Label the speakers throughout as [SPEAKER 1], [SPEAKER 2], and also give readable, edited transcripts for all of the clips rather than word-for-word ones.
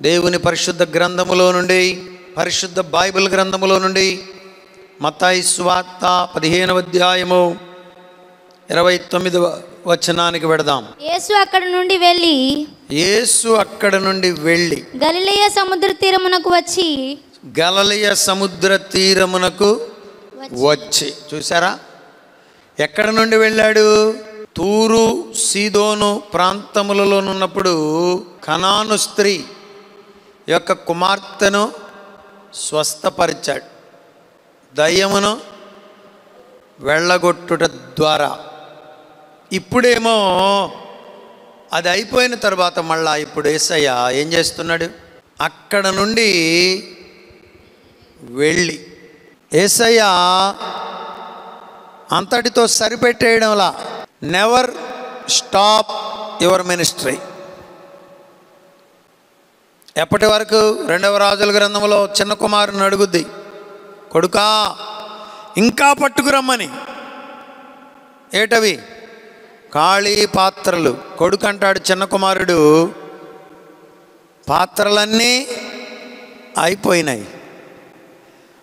[SPEAKER 1] దేవుని పరిశుద్ధ గ్రంథములో నుండి, పరిశుద్ధ బైబిల్ గ్రంథములో నుండి మత్తయి సువార్త 15వ అధ్యాయము 29వ వచనానికి వెడదాం.
[SPEAKER 2] యేసు అక్కడ నుండి వెళ్ళి గలిలయ సముద్ర తీరమునకు
[SPEAKER 1] వచ్చి చూసారా, ఎక్కడ నుండి వెళ్ళాడు? తూరు సీదోను ప్రాంతములలో ఉన్నప్పుడు కనాను స్త్రీ యొక్క కుమార్తెను స్వస్థపరిచాడు, దయ్యమును వెళ్ళగొట్టుట ద్వారా. ఇప్పుడేమో అది అయిపోయిన తర్వాత మళ్ళా ఇప్పుడు యేసయ్య ఏం చేస్తున్నాడు? అక్కడ నుండి వెళ్ళి, యేసయ్య అంతటితో సరిపెట్టేయడంలా, నెవర్ స్టాప్ యువర్ మినిస్ట్రీ. ఎప్పటి వరకు? 2వ రాజుల గ్రంథంలో చిన్న కుమారుని అడుగుద్ది, కొడుకా ఇంకా పట్టుకురమ్మని. ఏటవి? ఖాళీ పాత్రలు. కొడుకు అంటాడు చిన్న కుమారుడు, పాత్రలన్నీ అయిపోయినాయి,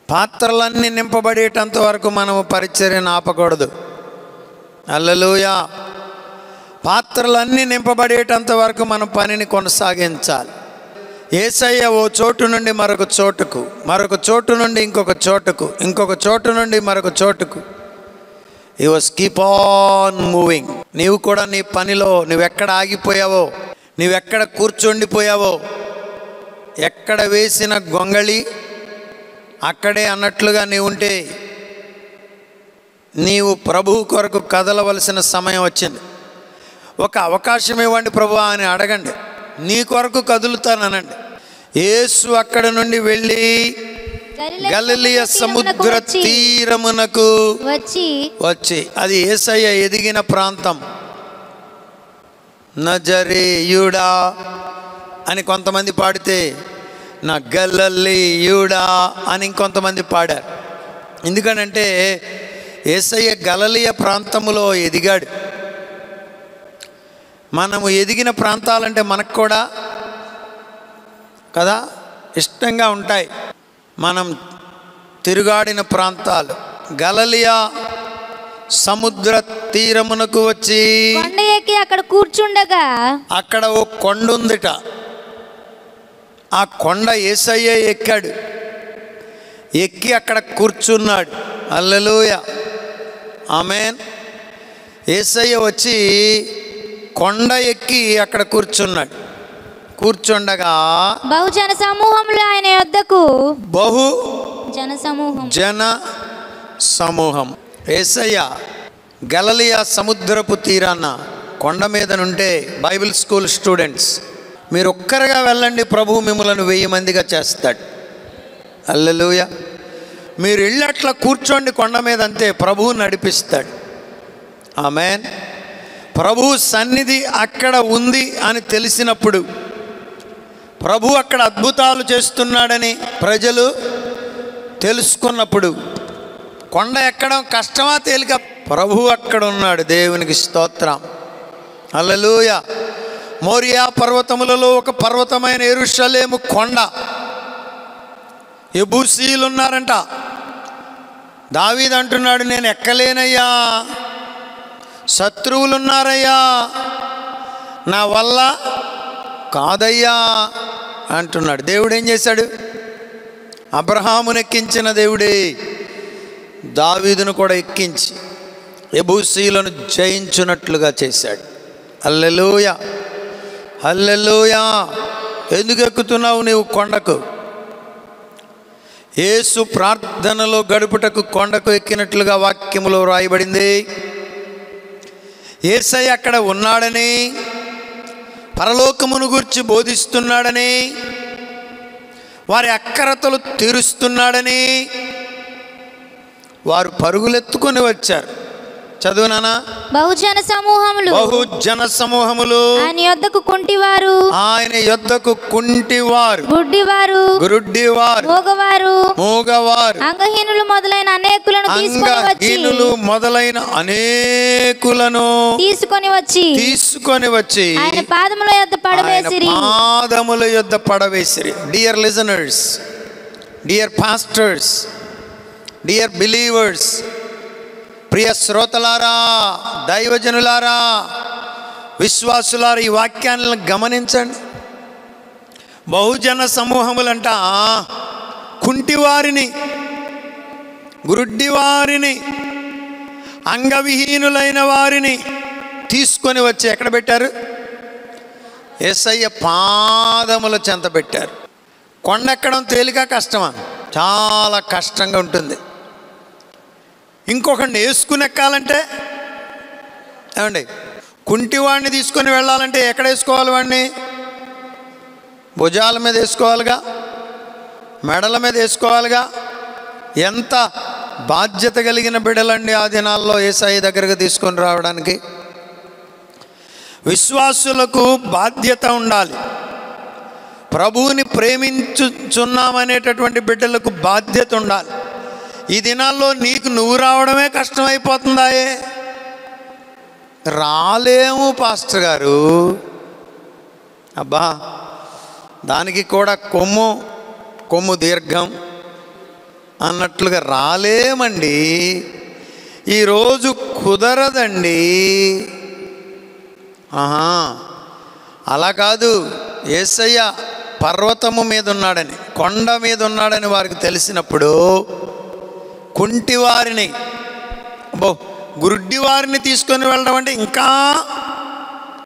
[SPEAKER 1] పాత్రలన్నీ నింపబడేటంత వరకు మనము పరిచర్యను ఆపకూడదు. హల్లెలూయా. పాత్రలన్నీ నింపబడేటంత వరకు మనం పనిని కొనసాగించాలి. యేసయ్య ఓ చోటు నుండి మరొక చోటుకు, మరొక చోటు నుండి ఇంకొక చోటుకు, ఇంకొక చోటు నుండి మరొక చోటుకు, he was keep on moving. నీవు కూడా నీ పనిలో నువ్వెక్కడ ఆగిపోయావో, నువ్వెక్కడ కూర్చుండిపోయావో, ఎక్కడ వేసిన గొంగళి అక్కడే అన్నట్లుగా నీవు ఉంటే నీవు ప్రభువు కొరకు కదలవలసిన సమయం వచ్చింది. ఒక అవకాశం ఇవ్వండి ప్రభువా అని అడగండి, నీ కొరకు కదులుతానండి. యేసు అక్కడ నుండి వెళ్ళి గలిలయ సముద్ర తీరమునకు వచ్చి, అది యేసయ్య ఎదిగిన ప్రాంతం. నజరేయుడా అని కొంతమంది పాడితే నా గలిలయుడా అని ఇంకొంతమంది పాడారు. ఎందుకనంటే యేసయ్య గలిలయ ప్రాంతములో ఎదిగాడు. మనము ఎదిగిన ప్రాంతాలంటే మనకు కూడా కదా ఇష్టంగా ఉంటాయి. మనం తిరుగాడిన ప్రాంతాలు. గలిలయ సముద్ర తీరమునకు వచ్చి
[SPEAKER 2] కొండ ఎక్కి అక్కడ కూర్చుండగా,
[SPEAKER 1] అక్కడ ఓ కొండ ఉందిట. ఆ కొండ యేసయ్య ఎక్కాడు, ఎక్కి అక్కడ కూర్చున్నాడు. హల్లెలూయా, ఆమేన్. యేసయ్య వచ్చి కొండ ఎక్కి అక్కడ కూర్చున్నాడు. కూర్చుండగా
[SPEAKER 2] బహుజన సమూహములు ఆయన యొద్దకు,
[SPEAKER 1] జన సమూహం. యేసయ్య గలిలయ సముద్రపు తీరాన కొండ మీద నుంటే, బైబిల్ స్కూల్ స్టూడెంట్స్ మీరు ఒక్కరిగా వెళ్ళండి, ప్రభువు మిమ్మల్ని 1000 మందిగా చేస్తాడు. హల్లెలూయా. మీరు వెళ్ళి అట్లా కూర్చోండి కొండ మీద, అంతే, ప్రభువు నడిపిస్తాడు. ఆమేన్. ప్రభువు సన్నిధి అక్కడ ఉంది అని తెలిసినప్పుడు, ప్రభు అక్కడ అద్భుతాలు చేస్తున్నాడని ప్రజలు తెలుసుకున్నప్పుడు, కొండ ఎక్కడం కష్టమా తేలిక? ప్రభు అక్కడ ఉన్నాడు. దేవునికి స్తోత్రం. హల్లెలూయా. మోరియా పర్వతములలో ఒక పర్వతమైన యెరూషలేము కొండ. యెబూసీయులు ఉన్నారంట. దావీదు అంటున్నాడు, నేను ఎక్కలేనయ్యా, శత్రువులు ఉన్నారయ్యా, నా వల్ల కాదయ్యా అంటున్నాడు. దేవుడు ఏం చేశాడు? అబ్రహామును ఎక్కించిన దేవుడే దావీదును కూడా ఎక్కించి యెబూసీయులను జయించున్నట్లుగా చేశాడు. హల్లెలూయా, హల్లెలూయా. ఎందుకు ఎక్కుతున్నావు నీవు కొండకు? యేసు ప్రార్థనలో గడుపుటకు కొండకు ఎక్కినట్లుగా వాక్యములో రాయబడింది. యేసయ్య అక్కడ ఉన్నాడని, పరలోకమును గురించి బోధిస్తున్నాడని, వారి అక్కరతలు తీరుస్తున్నాడని వారు పరుగులెత్తుకొని వచ్చారు. చదువునానా.
[SPEAKER 2] బహుజన సమూహములు
[SPEAKER 1] బహుజన సమూహములు
[SPEAKER 2] ఆయన యొద్దకు కుంటివారు,
[SPEAKER 1] ఆయన యొద్దకు కుంటివారు,
[SPEAKER 2] గుడ్డివారు,
[SPEAKER 1] గ్రుడ్డివారు, మూగవారు,
[SPEAKER 2] అంగహీనులు మొదలైన అనేకులను
[SPEAKER 1] తీసుకొని వచ్చి
[SPEAKER 2] ఆయన పాదముల
[SPEAKER 1] యొద్ద పడవేసిరి. Dear listeners, dear pastors, dear believers, ప్రియ శ్రోతలారా, దైవజనులారా, విశ్వాసులారా, ఈ వాక్యాన్ని గమనించండి. బహుజన సమూహములంట కుంటివారిని, గురుడ్డివారిని, అంగవిహీనులైన వారిని తీసుకొని వచ్చి ఎక్కడ పెట్టారు? యేసయ్య పాదముల చెంత పెట్టారు. కొండెక్కడం తేలిక కష్టమా? చాలా కష్టంగా ఉంటుంది. ఇంకొకరిని వేసుకుని ఎక్కాలంటే ఏమండి, కుంటివాడిని తీసుకొని వెళ్ళాలంటే ఎక్కడ వేసుకోవాలి? వాడిని భుజాల మీద వేసుకోవాలిగా, మెడల మీద వేసుకోవాలిగా. ఎంత బాధ్యత కలిగిన బిడ్డలండి ఆ దినాల్లో యేసయ్య దగ్గరకు తీసుకొని రావడానికి. విశ్వాసులకు బాధ్యత ఉండాలి. ప్రభువుని ప్రేమించుచున్నామనేటటువంటి బిడ్డలకు బాధ్యత ఉండాలి. ఈ దినాల్లో నీకు నువ్వు రావడమే కష్టమైపోతుందాయే. రాలేము పాస్టర్ గారు, అబ్బా దానికి కూడా కొమ్ము దీర్ఘం అన్నట్లుగా రాలేమండి. ఈరోజు కుదరదండి. అలా కాదు. యేసయ్య పర్వతము మీద ఉన్నాడని, కొండ మీద ఉన్నాడని వారికి తెలిసినప్పుడు కుంటివారిని, గురుడ్డివారిని తీసుకొని వెళ్ళడం అంటే ఇంకా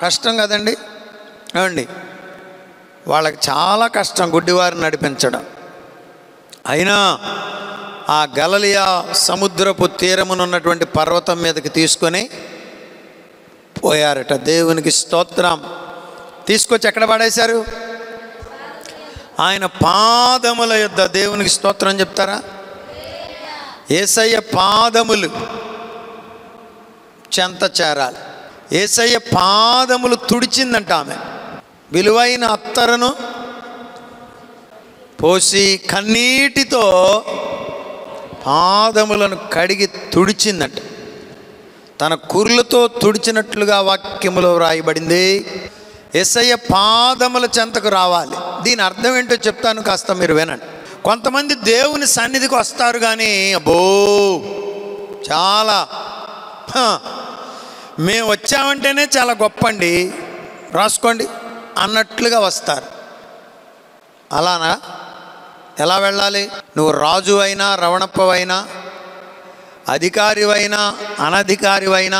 [SPEAKER 1] కష్టం కదండి. ఏమండి, వాళ్ళకి చాలా కష్టం గుడ్డివారిని నడిపించడం. అయినా ఆ గలిలయ సముద్రపు తీరమునున్నటువంటి పర్వతం మీదకి తీసుకొని పోయారట. దేవునికి స్తోత్రం. తీసుకొచ్చి ఎక్కడ పడేశారు? ఆయన పాదముల యొద్ద. దేవునికి స్తోత్రం చెప్తారా? యేసయ్య పాదములు చెంత చేరాలి. యేసయ్య పాదములు తుడిచిందంట ఆమె. విలువైన అత్తరును పోసి కన్నీటితో పాదములను కడిగి తుడిచిందంట. తన కుర్లతో తుడిచినట్లుగా వాక్యములో వ్రాయబడింది. యేసయ్య పాదముల చెంతకు రావాలి. దీని అర్థం ఏంటో చెప్తాను, కాస్త మీరు వినండి. కొంతమంది దేవుని సన్నిధికి వస్తారు కానీ అబ్బో చాలా మేము వచ్చామంటేనే చాలా గొప్ప అండి, రాసుకోండి అన్నట్లుగా వస్తారు. అలానా? ఎలా వెళ్ళాలి? నువ్వు రాజు అయినా, రవణప్పవైనా, అధికారివైనా, అనధికారివైనా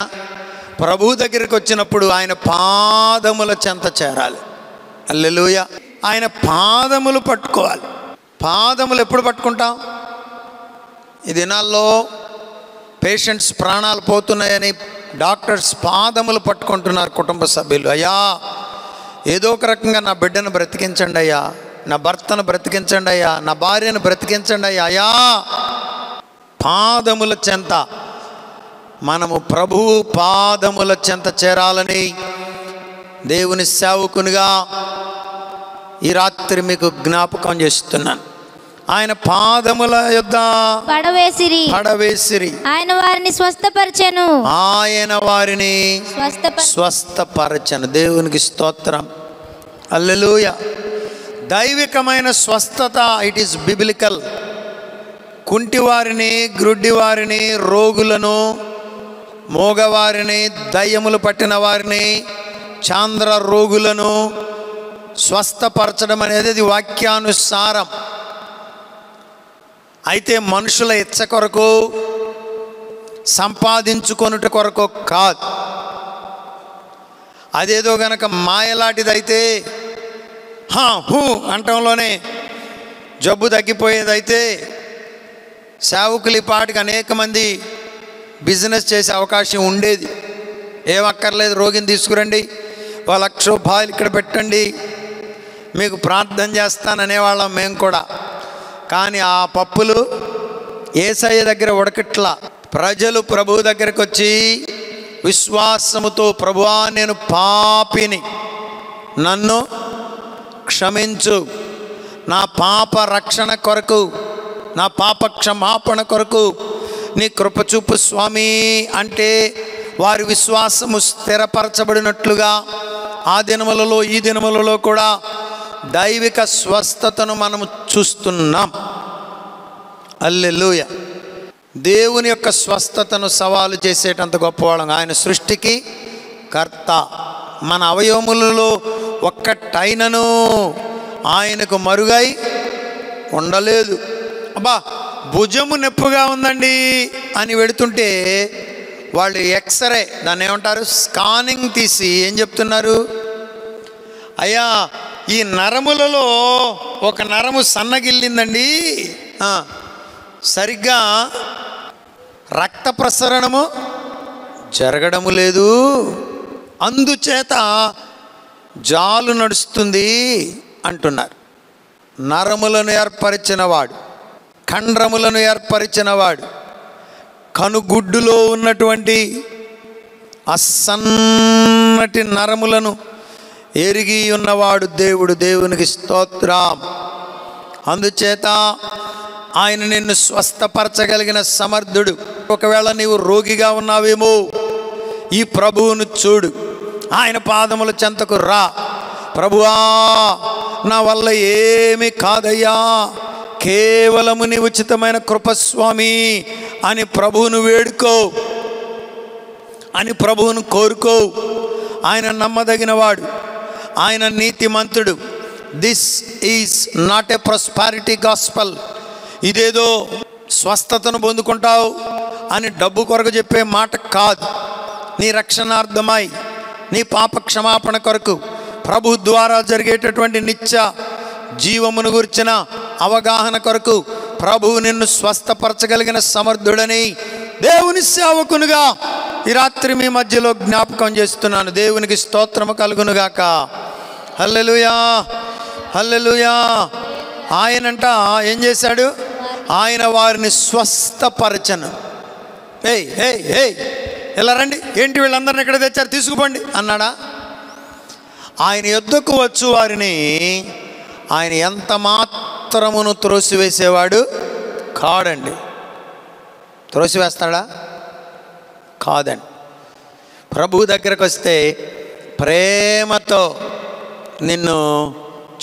[SPEAKER 1] ప్రభు దగ్గరికి వచ్చినప్పుడు ఆయన పాదముల చెంత చేరాలి. హల్లెలూయా. ఆయన పాదములు పట్టుకోవాలి. పాదములు ఎప్పుడు పట్టుకుంటాం? ఈ దినాల్లో పేషెంట్స్ ప్రాణాలు పోతున్నాయని డాక్టర్స్ పాదములు పట్టుకుంటున్నారు కుటుంబ సభ్యులు. అయ్యా ఏదో ఒక రకంగా నా బిడ్డను బ్రతికించండి అయ్యా, నా భర్తను బ్రతికించండి అయ్యా, నా భార్యను బ్రతికించండి అయ్యా. అయ్యా పాదముల చెంత, మనము ప్రభువు పాదముల చెంత చేరాలని దేవుని సేవకునిగా ఈ రాత్రి మీకు జ్ఞాపకం చేస్తున్నాను. ఆయన పాదముల యొద్ద
[SPEAKER 2] పడవేసిరి,
[SPEAKER 1] ఆయన వారిని స్వస్థపరచెను. దేవునికి స్తోత్రం. హల్లెలూయా. దైవికమైన స్వస్థత, ఇట్ ఈస్ బిబిలికల్. కుంటివారిని, గ్రుడ్డివారిని, రోగులను, మోగవారిని, దయ్యములు పట్టిన వారిని, చాంద్ర రోగులను స్వస్థపరచడం అనేది వాక్యానుసారం. అయితే మనుషుల ఇచ్చ కొరకు, సంపాదించుకొనుట కొరకు కాదు. అదేదో గనక మాయలాంటిదైతే హూ అంటంలోనే జబ్బు తగ్గిపోయేదైతే సేవకులు ఈ పాటికి అనేక మంది బిజినెస్ చేసే అవకాశం ఉండేది. ఏమక్కర్లేదు, రోగిని తీసుకురండి, ₹1,00,000 ఇక్కడ పెట్టండి, మీకు ప్రార్థన చేస్తాననేవాళ్ళం మేము కూడా. కానీ ఆ పప్పులు యేసయ్య దగ్గర ఉడకట్లా. ప్రజలు ప్రభు దగ్గరికి వచ్చి విశ్వాసముతో, ప్రభువా నేను పాపిని, నన్ను క్షమించు, నా పాప రక్షణ కొరకు, నా పాప క్షమాపణ కొరకు నీ కృపచూపు స్వామి అంటే వారి విశ్వాసము స్థిరపరచబడినట్లుగా ఆ దినములలో ఈ దినములలో కూడా దైవిక స్వస్థతను మనము చూస్తున్నాం. హల్లెలూయా. దేవుని యొక్క స్వస్థతను సవాలు చేసేటంత గొప్పవాళ్ళం. ఆయన సృష్టికి కర్త. మన అవయవములలో ఒక్కటైనను ఆయనకు మరుగై ఉండలేదు. అబ్బా భుజము నొప్పిగా ఉందండి అని వెడుతుంటే వాళ్ళు ఎక్స్రే, దాన్ని ఏమంటారు, స్కానింగ్ తీసి ఏం చెప్తున్నారు, అయ్యా ఈ నరములలో ఒక నరము సన్నగిల్లిందండి, సరిగ్గా రక్త ప్రసరణము జరగడము లేదు, అందుచేత జాలు నడుస్తుంది అంటున్నారు. నరములను ఏర్పరిచినవాడు, కండరములను ఏర్పరిచినవాడు, కనుగుడ్డులో ఉన్నటువంటి అసన్నటి నరములను ఎరిగి ఉన్నవాడు దేవుడు. దేవునికి స్తోత్రం. అందుచేత ఆయన నిన్ను స్వస్థపరచగలిగిన సమర్థుడు. ఒకవేళ నీవు రోగిగా ఉన్నావేమో, ఈ ప్రభువును చూడు, ఆయన పాదముల చెంతకు రా. ప్రభువా నా వల్ల ఏమీ కాదయ్యా, కేవలము నీ ఉచితమైన కృపస్వామి అని ప్రభువును వేడుకో, అని ప్రభువును కోరుకో. ఆయన నమ్మదగినవాడు, ఆయన నీతిమంతుడు. This is not a prosperity gospel. ఇదేదో స్వస్థతను పొందుకుంటావు అని డబ్బు కొరకు చెప్పే మాట కాదు. నీ రక్షణార్థమై, నీ పాప క్షమాపణ కొరకు ప్రభు ద్వారా జరిగేటటువంటి నిత్య జీవమును గురించిన అవగాహన కొరకు ప్రభువు నిన్ను స్వస్థపరచగలిగిన సమర్థుడని దేవుని సేవకునిగా ఈ రాత్రి మీ మధ్యలో జ్ఞాపకం చేస్తున్నాను. దేవునికి స్తోత్రము కలుగునుగాక. హల్లెలూయా, హల్లెలూయా. ఆయనంట ఏం చేశాడు, ఆయన వారిని స్వస్థపరచను. ఏయ్ ఏయ్ ఏయ్ ఇలా రండి, ఏంటి వీళ్ళందరిని ఎక్కడ తెచ్చారు, తీసుకుపోండి అన్నాడా? ఆయన యొద్దకు వచ్చు వారిని ఆయన ఎంత మాత్రమును త్రోసివేసేవాడు కాడండి. త్రోసివేస్తాడా? కాదండి. ప్రభు దగ్గరకు వస్తే ప్రేమతో నిన్ను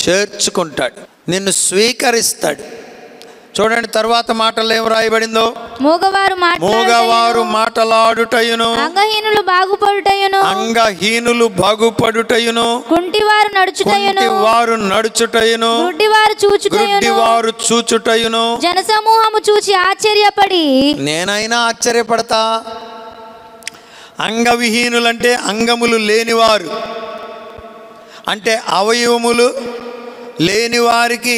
[SPEAKER 1] చేర్చుకుంటాడు, నిన్ను స్వీకరిస్తాడు. చూడండి తర్వాత మాటల్లో ఏం రాయబడిందో, మూగవారు మాటలాడుటయును,
[SPEAKER 2] అంగహీనులు
[SPEAKER 1] బాగుపడుటయును,
[SPEAKER 2] కుంటివారు
[SPEAKER 1] నడుచుటయును,
[SPEAKER 2] గుడ్డివారు
[SPEAKER 1] చూచుటయును.
[SPEAKER 2] జనసమూహము చూచి ఆశ్చర్యపడి,
[SPEAKER 1] నేనైనా ఆశ్చర్యపడతా. అంగవిహీనులంటే అంగములు లేనివారు, అంటే అవయవములు లేని వారికి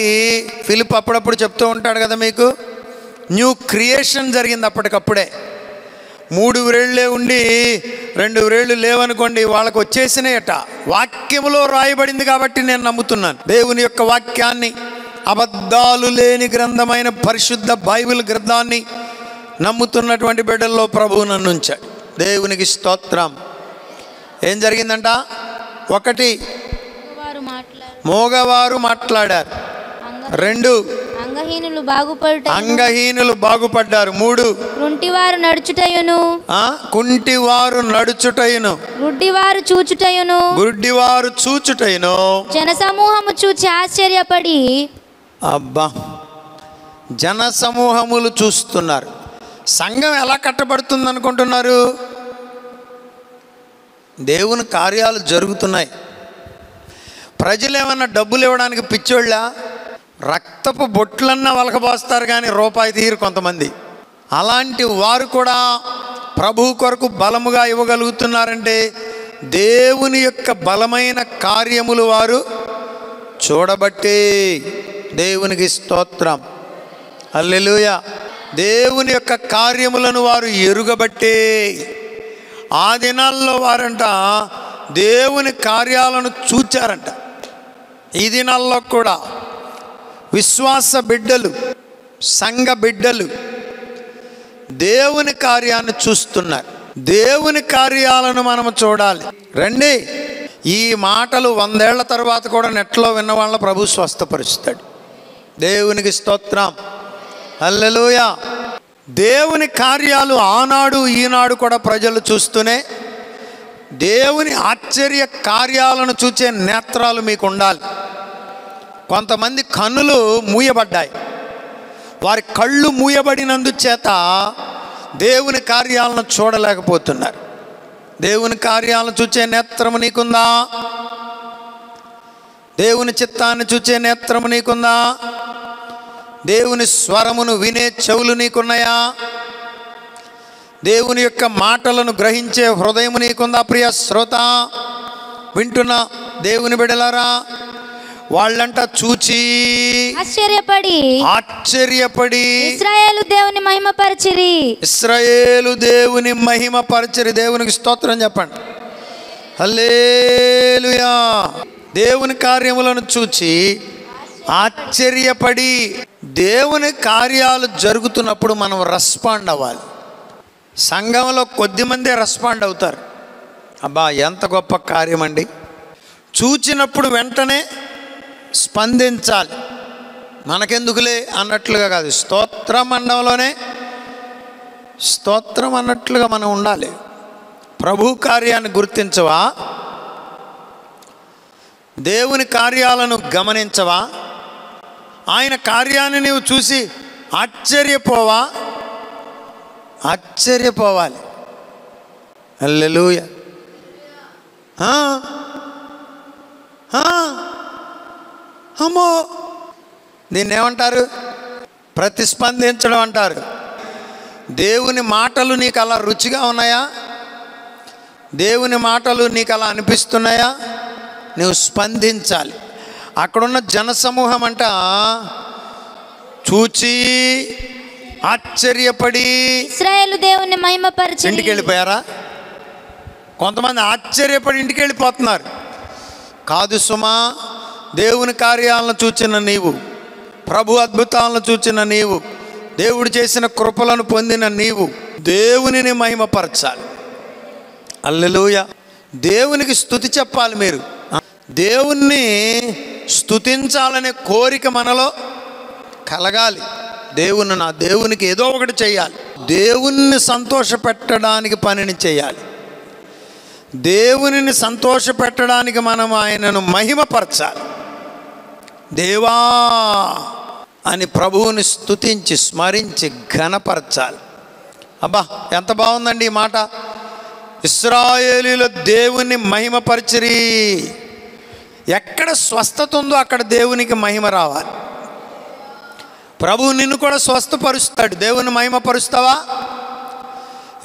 [SPEAKER 1] ఫిలిప్ అప్పుడప్పుడు చెప్తూ ఉంటాడు కదా, మీకు న్యూ క్రియేషన్ జరిగింది అప్పటికప్పుడే. 3 వ్రేళ్ళే ఉండి 2 వ్రేళ్ళు లేవనుకోండి, వాళ్ళకు వచ్చేసినాయట. వాక్యములో రాయబడింది కాబట్టి నేను నమ్ముతున్నాను. దేవుని యొక్క వాక్యాన్ని, అబద్ధాలు లేని గ్రంథమైన పరిశుద్ధ బైబిల్ గ్రంథాన్ని నమ్ముతున్నటువంటి బిడ్డల్లో ప్రభువు నన్ను ఉంచాడు. దేవునికి స్తోత్రం. ఏం జరిగిందంట? 1 మోగవారు మాట్లాడారు, 2 అంగహీనులు బాగుపడ్డారు, 3
[SPEAKER 2] కుంటివారు నడుచుటయును,
[SPEAKER 1] గుడ్డివారు చూచుటయును.
[SPEAKER 2] జనసమూహము చూచి ఆశ్చర్యపడి,
[SPEAKER 1] అబ్బా జనసమూహములు చూస్తున్నారు. సంఘం ఎలా కట్టబడుతుంది అనుకుంటున్నారు? దేవుని కార్యాలు జరుగుతున్నాయి. ప్రజలు ఏమన్నా డబ్బులు ఇవ్వడానికి పిచ్చోళ్ళ? రక్తపు బొట్లన్నా వలకబోస్తారు కానీ రూపాయి తీరు కొంతమంది. అలాంటి వారు కూడా ప్రభు కొరకు బలముగా ఇవ్వగలుగుతున్నారంటే దేవుని యొక్క బలమైన కార్యములు వారు చూడబట్టే. దేవునికి స్తోత్రం. హల్లెలూయా. దేవుని యొక్క కార్యములను వారు ఎరుగబట్టే. ఆ దినాల్లో వారంట దేవుని కార్యాలను చూచారంట. ఈ దినాల్లో కూడా విశ్వాస బిడ్డలు, సంఘ బిడ్డలు దేవుని కార్యాన్ని చూస్తున్నారు. దేవుని కార్యాలను మనము చూడాలి. రండి, ఈ మాటలు 100 ఏళ్ల తర్వాత కూడా నెట్లో విన్న వాళ్ళ ప్రభు స్వస్థపరుస్తాడు. దేవునికి స్తోత్రం, హల్లెలూయా. దేవుని కార్యాలు ఆనాడు ఈనాడు కూడా ప్రజలు చూస్తూనే దేవుని ఆశ్చర్య కార్యాలను చూచే నేత్రాలు మీకు ఉండాలి. కొంతమంది కన్నులు మూయబడ్డాయి. వారి కళ్ళు మూయబడినందుచేత దేవుని కార్యాలను చూడలేకపోతున్నారు. దేవుని కార్యాలను చూచే నేత్రము నీకుందా? దేవుని చిత్తాన్ని చూచే నేత్రము నీకుందా? దేవుని స్వరమును వినే చెవులు నీకున్నాయా? దేవుని యొక్క మాటలను గ్రహించే హృదయము నీకుందా? ప్రియ శ్రోత, వింటున్న దేవుని బిడ్డలారా, వాళ్ళంట చూచి ఆశ్చర్యపడి
[SPEAKER 2] ఇశ్రాయేలు దేవుని
[SPEAKER 1] మహిమపరచిరి. దేవునికి స్తోత్రం చెప్పండి, హల్లెలూయా. దేవుని కార్యములను చూచి ఆశ్చర్యపడి, దేవుని కార్యాలు జరుగుతున్నప్పుడు మనం రెస్పాండ్ అవ్వాలి. సంఘంలో కొద్దిమందే రెస్పాండ్ అవుతారు. అబ్బా ఎంత గొప్ప కార్యం అండి, చూచినప్పుడు వెంటనే స్పందించాలి. మనకెందుకులే అన్నట్లుగా కాదు, స్తోత్రం మండలంలోనే స్తోత్రం అన్నట్లుగా మనం ఉండాలి. ప్రభు కార్యాన్ని గుర్తించవా? దేవుని కార్యాలను గమనించవా? ఆయన కార్యాన్ని నీవు చూసి ఆశ్చర్యపోవాలి. హల్లెలూయా. అమ్మో, దీన్ని ఏమంటారు? ప్రతిస్పందించడం అంటారు. దేవుని మాటలు నీకు అలా రుచిగా ఉన్నాయా? దేవుని మాటలు నీకు అలా అనిపిస్తున్నాయా? నువ్వు స్పందించాలి. అక్కడున్న జనసమూహం అంట చూచి ఆశ్చర్యపడి
[SPEAKER 2] ఇశ్రాయేలు దేవుని మహిమపరచి
[SPEAKER 1] ఇంటికి వెళ్ళిపోయారా? కొంతమంది ఆశ్చర్యపడి ఇంటికి వెళ్ళిపోతున్నారు. కాదు సుమా, దేవుని కార్యాలను చూచిన నీవు, ప్రభు అద్భుతాలను చూచిన నీవు, దేవుడు చేసిన కృపలను పొందిన నీవు దేవునిని మహిమపరచాలి. హల్లెలూయా. దేవునికి స్తుతి చెప్పాలి. మీరు దేవుణ్ణి స్తుతించాలనే కోరిక మనలో కలగాలి. నా దేవునికి ఏదో ఒకటి చేయాలి. దేవుణ్ణి సంతోషపెట్టడానికి పనిని చేయాలి. దేవునిని సంతోషపెట్టడానికి మనం ఆయనను మహిమపరచాలి. దేవా అని ప్రభువుని స్తుతించి స్మరించి ఘనపరచాలి. అబ్బా ఎంత బాగుందండి ఈ మాట. ఇశ్రాయేలీయులు దేవుని మహిమపరిచిరి. ఎక్కడ స్వస్థత ఉందో అక్కడ దేవునికి మహిమ రావాలి. ప్రభువు నిన్ను కూడా స్వస్థపరుస్తాడు. దేవుని మహిమపరుస్తావా?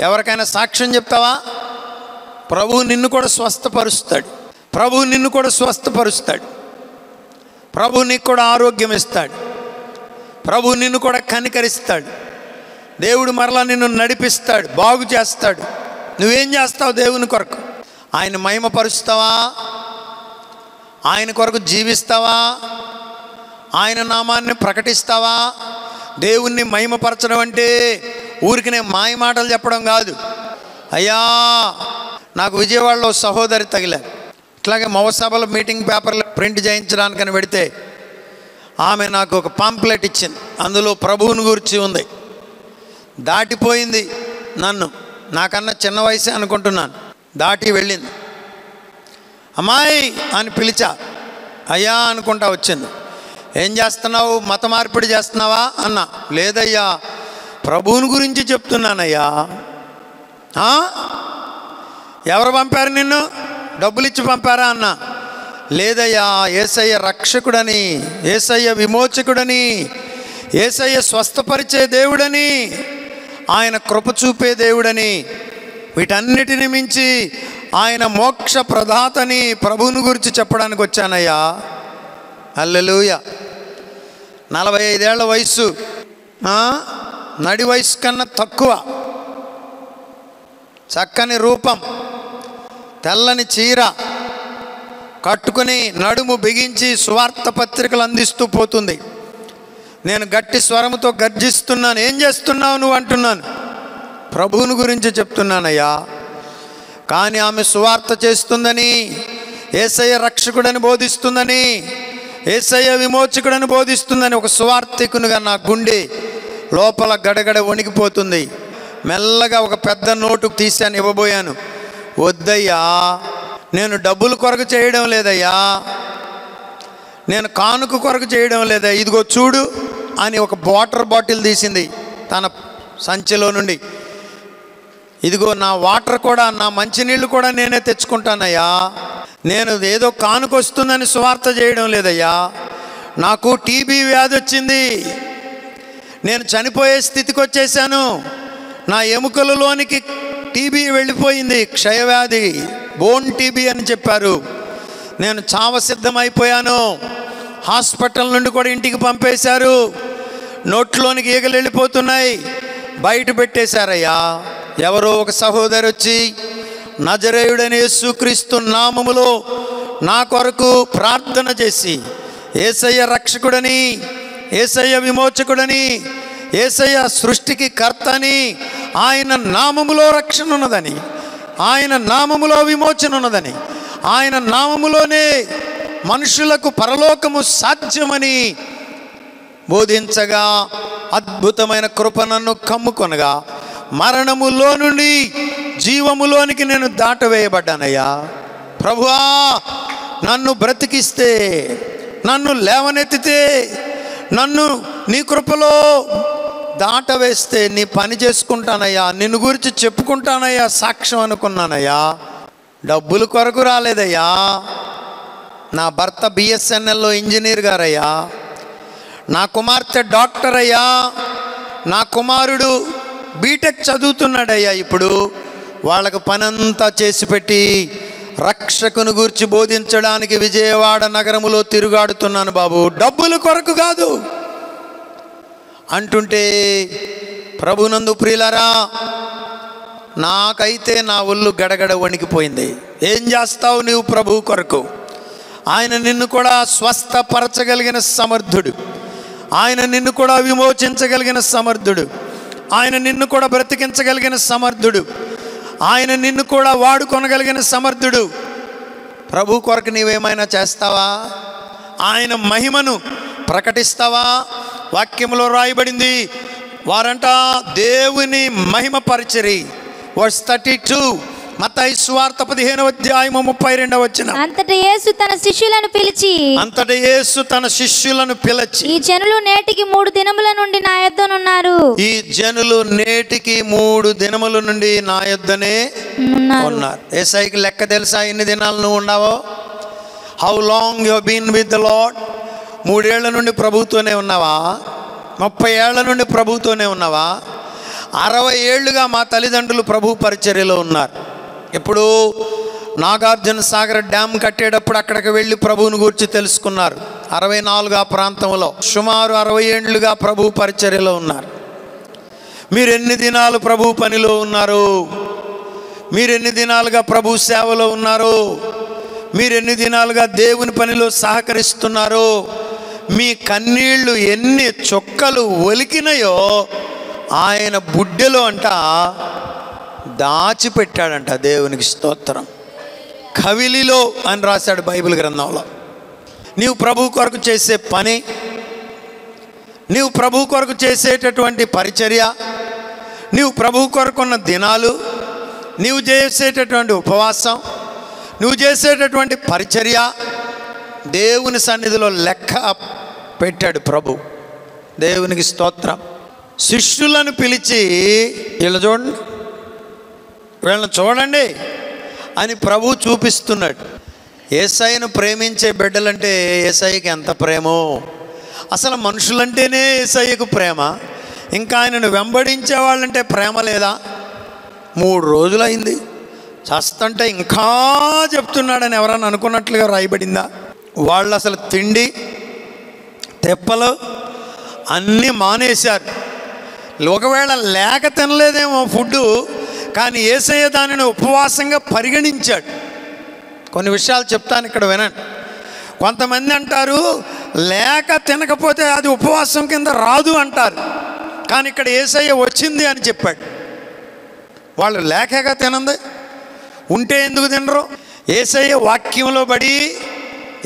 [SPEAKER 1] ఎవరికైనా సాక్ష్యం చెప్తావా? ప్రభువు నిన్ను కూడా స్వస్థపరుస్తాడు. ప్రభువు నిన్ను కూడా స్వస్థపరుస్తాడు. ప్రభువు నీకు కూడా ఆరోగ్యం ఇస్తాడు. ప్రభువు నిన్ను కూడా కనికరిస్తాడు. దేవుడు మరలా నిన్ను నడిపిస్తాడు, బాగు చేస్తాడు. నువ్వేం చేస్తావు? దేవుని కొరకు ఆయన మహిమపరుస్తావా? ఆయన కొరకు జీవిస్తావా? ఆయన నామాన్ని ప్రకటిస్తావా? దేవుణ్ణి మహిమపరచడం అంటే ఊరికినే మాయ మాటలు చెప్పడం కాదు. అయ్యా, నాకు విజయవాడలో సహోదరి తగిలారు. ఇట్లాగే మవసభలో మీటింగ్ పేపర్లు ప్రింట్ చేయించడానికని పెడితే ఆమె నాకు ఒక పాంప్లెట్ ఇచ్చింది. అందులో ప్రభువుని గురించి ఉంది. దాటిపోయింది నన్ను. నాకన్నా చిన్న వయసే అనుకుంటున్నాను. దాటి వెళ్ళింది. అమ్మాయి అని పిలిచా. అయ్యా అనుకుంటా వచ్చింది. ఏం చేస్తున్నావు? మత మార్పిడి చేస్తున్నావా అన్నా. లేదయ్యా, ప్రభువుని గురించి చెప్తున్నానయ్యా. ఎవరు పంపారు నిన్ను? డబ్బులు ఇచ్చి పంపారా అన్నా. లేదయ్యా, యేసయ్య రక్షకుడని, యేసయ్య విమోచకుడని, యేసయ్య స్వస్థపరిచే దేవుడని, ఆయన కృప చూపే దేవుడని, వీటన్నిటిని మించి ఆయన మోక్ష ప్రదాతని ప్రభువుని గురించి చెప్పడానికి వచ్చానయ్యా. హల్లెలూయా. 45 ఏళ్ల వయసు, నడి వయసు కన్నా తక్కువ, చక్కని రూపం, తెల్లని చీర కట్టుకుని నడుము బిగించి సువార్త పత్రికలు అందిస్తూ పోతుంది. నేను గట్టి స్వరముతో గర్జిస్తున్నాను. ఏం చేస్తున్నావు నువ్వు అంటున్నాను. ప్రభువుని గురించి చెప్తున్నానయ్యా. కానీ ఆమె సువార్త చేస్తుందని, యేసయ్య రక్షకుడని బోధిస్తుందని, యేసయ్య విమోచకుడని బోధిస్తుందని ఒక సువార్తికునిగా నా గుండె లోపల గడగడ వణికిపోతుంది. మెల్లగా ఒక పెద్ద నోటు తీశాను, ఇవ్వబోయాను. వద్దయ్యా, నేను డబ్బుల కొరకు చేయడం లేదయ్యా, నేను కానుక కొరకు చేయడం లేదా, ఇదిగో చూడు అని ఒక వాటర్ బాటిల్ తీసింది తన సంచిలో నుండి. ఇదిగో నా వాటర్ కూడా, నా మంచినీళ్ళు కూడా నేనే తెచ్చుకుంటానయ్యా, నేను ఏదో కానుకొస్తుందని సువార్త చేయడం లేదయ్యా, నాకు టీబీ వ్యాధి వచ్చింది, నేను చనిపోయే స్థితికి వచ్చేసాను, నా ఎముకలలోనికి టీబీ వెళ్ళిపోయింది, క్షయవ్యాధి, బోన్ టీబీ అని చెప్పారు, నేను చావసిద్ధమైపోయాను, హాస్పిటల్ నుండి కూడా ఇంటికి పంపేశారు, నోట్లోనికి ఈగలు వెళ్ళిపోతున్నాయి, బయట పెట్టేశారయ్యా. ఎవరో ఒక సహోదరు వచ్చి నజరేయుడైన యేసుక్రీస్తు నామములో నా కొరకు ప్రార్థన చేసి, యేసయ్య రక్షకుడని, యేసయ్య విమోచకుడని, యేసయ్య సృష్టికి కర్తని, ఆయన నామములో రక్షణ ఉన్నదని, ఆయన నామములో విమోచన ఉన్నదని, ఆయన నామములోనే మనుషులకు పరలోకము సాధ్యమని బోధించగా అద్భుతమైన కృప నన్ను కమ్ముకొనగా మరణములో నుండి జీవములోనికి నేను దాటవేయబడ్డానయ్యా. ప్రభువా, నన్ను బ్రతికిస్తే, నన్ను లేవనెత్తితే, నన్ను నీ కృపలో దాటవేస్తే నీ పని చేసుకుంటానయ్యా, నిన్ను గురించి చెప్పుకుంటానయ్యా, సాక్ష్యం అనుకున్నానయ్యా. డబ్బుల కొరకు రాలేదయ్యా. నా భర్త బిఎస్ఎన్ఎల్లో ఇంజనీర్ గారయ్యా, నా కుమార్తె డాక్టర్ అయ్యా, నా కుమారుడు బీటెక్ చదువుతున్నాడయ్యా. ఇప్పుడు వాళ్ళకు పనంతా చేసి పెట్టి రక్షకుని గురించి బోధించడానికి విజయవాడ నగరములో తిరుగాడుతున్నాను బాబు, డబ్బుల కొరకు కాదు అంటుంటే, ప్రభునందు ప్రియులారా, నాకైతే నా ఒళ్ళు గడగడ వణికిపోయింది. ఏం చేస్తావు నీవు ప్రభు కొరకు? ఆయన నిన్ను కూడా స్వస్థపరచగలిగిన సమర్థుడు, ఆయన నిన్ను కూడా విమోచించగలిగిన సమర్థుడు, ఆయన నిన్ను కూడా బ్రతికించగలిగిన సమర్థుడు, ఆయన నిన్ను కూడా వాడుకొనగలిగిన సమర్థుడు. ప్రభు కొరకు నీవేమైనా చేస్తావా? ఆయన మహిమను ప్రకటిస్తావా? వాక్యంలో రాయబడింది, వారంట దేవుని మహిమ పరిచరి. వర్స్ 32 మత్తయి సువార్త 15వ అధ్యాయము 32వ వచనం.
[SPEAKER 2] అంతటా యేసు తన శిష్యులను పిలిచి, ఈ జనులు నేటికి 3 దినముల నుండి నా యొద్దనున్నారు.
[SPEAKER 1] ఈ జనులు నేటికి 3 దినముల నుండి నా యొద్దనే ఉన్నారు. యేసయ్యకి లెక్క తెలుసా ఎన్ని దినాలు నువ్వు ఉన్నావో? How long you have been with the lord? 3 ఏళ్ల నుండి ప్రభుతోనే ఉన్నావా? 30 ఏళ్ల నుండి ప్రభుతోనే ఉన్నావా? 60 ఏళ్లుగా మా తల్లిదండ్రులు ప్రభు పరిచర్యలో ఉన్నారు. ఇప్పుడు నాగార్జున సాగర్ డ్యామ్ కట్టేటప్పుడు అక్కడికి వెళ్ళి ప్రభువుని గురించి తెలుసుకున్నారు. 64 ఆ ప్రాంతంలో సుమారు 60 ఏళ్లుగా ప్రభు పరిచర్యలో ఉన్నారు. మీరు ఎన్ని దినాలు ప్రభు పనిలో ఉన్నారు? మీరు ఎన్ని దినాలుగా ప్రభు సేవలో ఉన్నారు? మీరు ఎన్ని దినాలుగా దేవుని పనిలో సహకరిస్తున్నారు? మీ కన్నీళ్లు ఎన్ని చుక్కలు ఒలికినాయో ఆయన బుడ్డెలో అంట దాచిపెట్టాడంట. దేవునికి స్తోత్రం. కవిలిలో అని రాశాడు బైబిల్ గ్రంథంలో. నీవు ప్రభు కొరకు చేసే పని, నీవు ప్రభు కొరకు చేసేటటువంటి పరిచర్య, నీవు ప్రభు కొరకున్న దినాలు, నీవు చేసేటటువంటి ఉపవాసం, నువ్వు చేసేటటువంటి పరిచర్య దేవుని సన్నిధిలో లెక్క పెట్టాడు ప్రభు. దేవునికి స్తోత్రం. శిష్యులను పిలిచి, వీళ్ళని చూడండి అని ప్రభు చూపిస్తున్నాడు. యేసయ్యను ప్రేమించే బిడ్డలంటే యేసయ్యకి ఎంత ప్రేమో! అసలు మనుషులంటేనే యేసయ్యకు ప్రేమ, ఇంకా ఆయనను వెంబడించే వాళ్ళంటే ప్రేమ లేదా? 3 రోజులైంది చస్తంటే ఇంకా చెప్తున్నాడని ఎవరన్నా అనుకున్నట్లుగా రాయబడిందా? వాళ్ళు అసలు తిండి తెప్పలు అన్నీ మానేశారు. ఒకవేళ లేక తినలేదేమో ఫుడ్డు, కానీ యేసయ్య దానిని ఉపవాసంగా పరిగణించాడు. కొన్ని విషయాలు చెప్తాను, ఇక్కడ వినండి. కొంతమంది అంటారు లేక తినకపోతే అది ఉపవాసం కింద రాదు అంటారు, కానీ ఇక్కడ యేసయ్య వచ్చింది అని చెప్పాడు. వాళ్ళు లేకగా తినంది, ఉంటే ఎందుకు తినరు? యేసయ్య వాక్యంలో పడి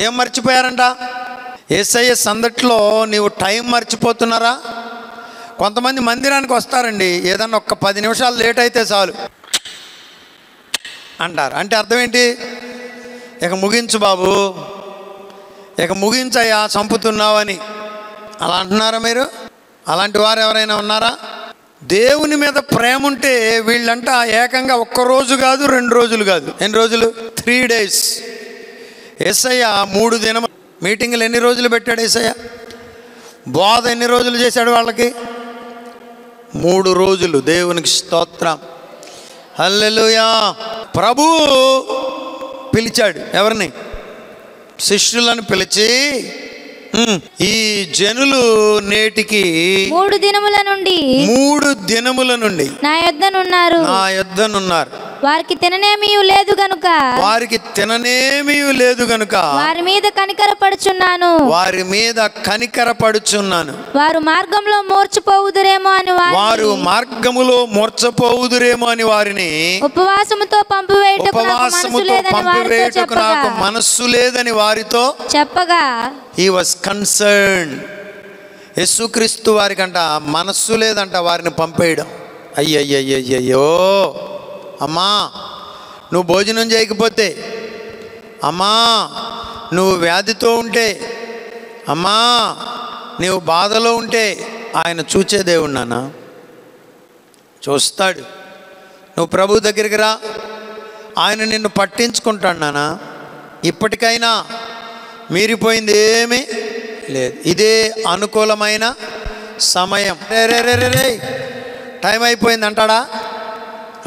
[SPEAKER 1] ఏం మర్చిపోయారంట? యేసయ్య సందట్లో నీవు టైం మర్చిపోతున్నారా? కొంతమంది మందిరానికి వస్తారండి, ఏదన్నా ఒక్క 10 నిమిషాలు లేట్ అయితే చాలు అంటారు. అంటే అర్థం ఏంటి? ఇక ముగించు బాబు, ఇక ముగించయ్యా, చంపుతున్నావని. అలా అంటున్నారా మీరు? అలాంటి వారు ఎవరైనా ఉన్నారా? దేవుని మీద ప్రేమ ఉంటే వీళ్ళంట ఏకంగా 1 రోజు కాదు, 2 రోజులు కాదు. ఎన్ని రోజులు? 3 days. యేసయ్య 3 దినం మీటింగులు ఎన్ని రోజులు పెట్టాడు? యేసయ్య బోధ ఎన్ని రోజులు చేశాడు వాళ్ళకి? 3 రోజులు. దేవునికి స్తోత్రం, హల్లెలూయా. ప్రభు పిలిచాడు ఎవరిని? శిష్యులను పిలిచి, ఈ జనులు నేటికి
[SPEAKER 2] 3 దినముల నుండి నా యొద్దనున్నారు, వారికి తిననేమీ లేదు గనుక వారి మీద కనికరపడుచున్నాను. వారు మార్గంలో మూర్ఛపోవుదురేమో అని వారిని ఉపవాసముతో పంపివేయుటకు నాకు మనస్సు లేదని వారితో చెప్పగా,
[SPEAKER 1] he was concerned. యేసుక్రీస్తు వారికంట మనస్సు లేదంట వారిని పంపేయడం. అయ్యయ్యయ్యో, అమ్మా నువ్వు భోజనం చేయకపోతే, అమ్మా నువ్వు వ్యాధితో ఉంటే, అమ్మా నువ్వు బాధలో ఉంటే ఆయన చూచే దేవుడు నాన్న, చూస్తాడు. నువ్వు ప్రభు దగ్గరికి రా, ఆయన నిన్ను పట్టించుకుంటాడు నాన్న. ఇప్పటికైనా మీరిపోయింది ఏమీ లేదు, ఇదే అనుకూలమైన సమయం. రే టైం అయిపోయింది అంటాడా?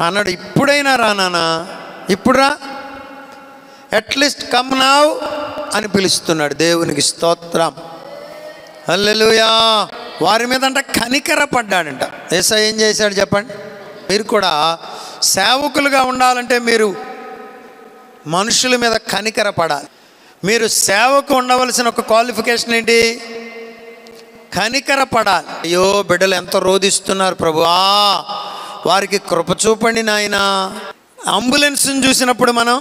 [SPEAKER 1] అన్నాడు. ఇప్పుడైనా రా నాన్న, ఇప్పుడు రా, అట్లీస్ట్ కమ్ నౌ అని పిలుస్తున్నాడు. దేవునికి స్తోత్రం, హల్లెలూయా. వారి మీద అంట కనికర పడ్డాడంట. యేసయ్య ఏం చేశాడు చెప్పండి? మీరు కూడా సేవకులుగా ఉండాలంటే మీరు మనుషుల మీద కనికర పడాలి. మీరు సేవకు ఉండవలసిన ఒక క్వాలిఫికేషన్ ఏంటి? కనికర పడాలి. అయ్యో బిడ్డలు ఎంత రోధిస్తున్నారు ప్రభువా, వారికి కృప చూపండి నాయనా. అంబులెన్స్ని చూసినప్పుడు మనం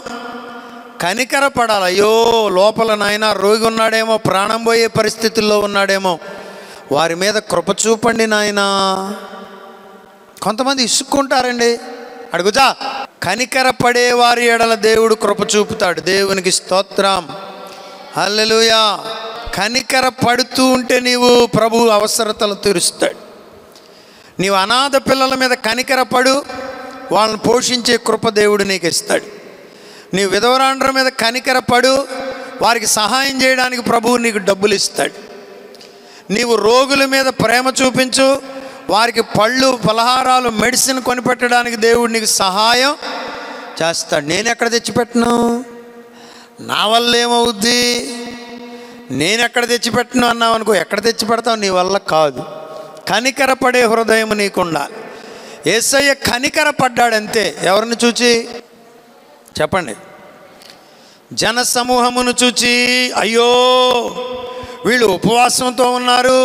[SPEAKER 1] కనికర పడాలి. అయ్యో లోపల నాయనా రోగి ఉన్నాడేమో, ప్రాణం పోయే పరిస్థితుల్లో ఉన్నాడేమో, వారి మీద కృప చూపండి నాయనా. కొంతమంది ఇసుక్కుంటారండి, అడుగుతా. కనికర పడే వారి ఎడల దేవుడు కృప చూపుతాడు. దేవునికి స్తోత్రం, హల్లెలూయా. కనికర పడుతూ ఉంటే నీవు ప్రభు అవసరతలు తీరుస్తాడు. నీవు అనాథ పిల్లల మీద కనికర పడు, వాళ్ళని పోషించే కృప దేవుడు నీకు ఇస్తాడు. నీవు విధవరాండ్ర మీద కనికర పడు, వారికి సహాయం చేయడానికి ప్రభువు నీకు డబ్బులు ఇస్తాడు. నీవు రోగుల మీద ప్రేమ చూపించు, వారికి పళ్ళు పలహారాలు మెడిసిన్ కొనిపెట్టడానికి దేవుడు నీకు సహాయం చేస్తాడు. నేను ఎక్కడ తెచ్చిపెట్టను, నా వల్ల ఏమవుద్ది, నేను ఎక్కడ తెచ్చిపెట్టను అన్నావు అనుకో, ఎక్కడ తెచ్చిపెడతావు? నీ వల్ల కాదు. కనికర పడే హృదయం నీకుండాలి. యేసయ్య కనికర పడ్డాడంతే. ఎవరిని చూచి చెప్పండి? జన సమూహమును చూచి, అయ్యో వీళ్ళు ఉపవాసంతో ఉన్నారు,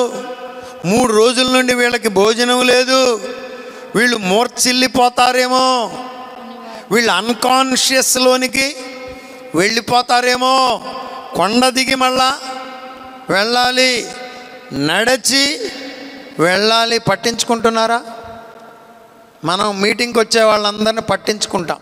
[SPEAKER 1] 3 రోజుల నుండి వీళ్ళకి భోజనం లేదు, వీళ్ళు మూర్ఛిల్లిపోతారేమో, వీళ్ళు అన్కాన్షియస్లోనికి వెళ్ళిపోతారేమో, కొండ దిగి మళ్ళా వెళ్ళాలి, నడిచి వెళ్ళాలి. పట్టించుకుంటున్నారా? మనం మీటింగ్కి వచ్చే వాళ్ళందరినీ పట్టించుకుంటాం.